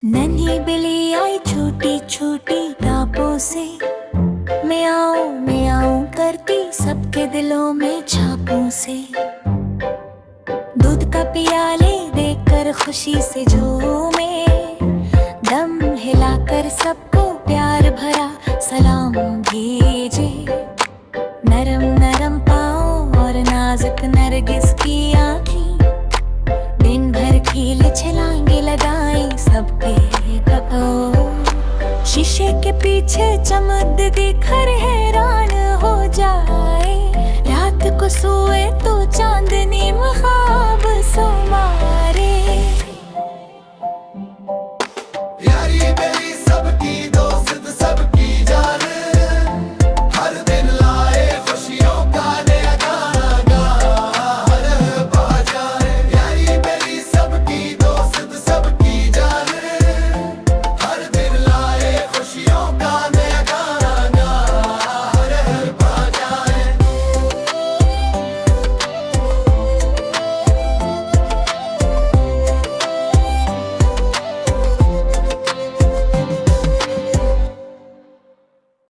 नन्ही बिल्ली आई छोटी छोटी टापों से, म्याऊं करती सबके दिलों में छापों से। दूध का पियाले देकर खुशी से झूमे, दम हिलाकर सबको प्यार भरा सलाम भेजे। नरम नरम पाँव और नाजुक नरगिस की आँखें, दिन भर खेल छलांगे लगाई सबके गपो। शीशे के पीछे चमक दिखर हैरान हो जाए, रात को सोए तो चांदनी ख्वाब समाए।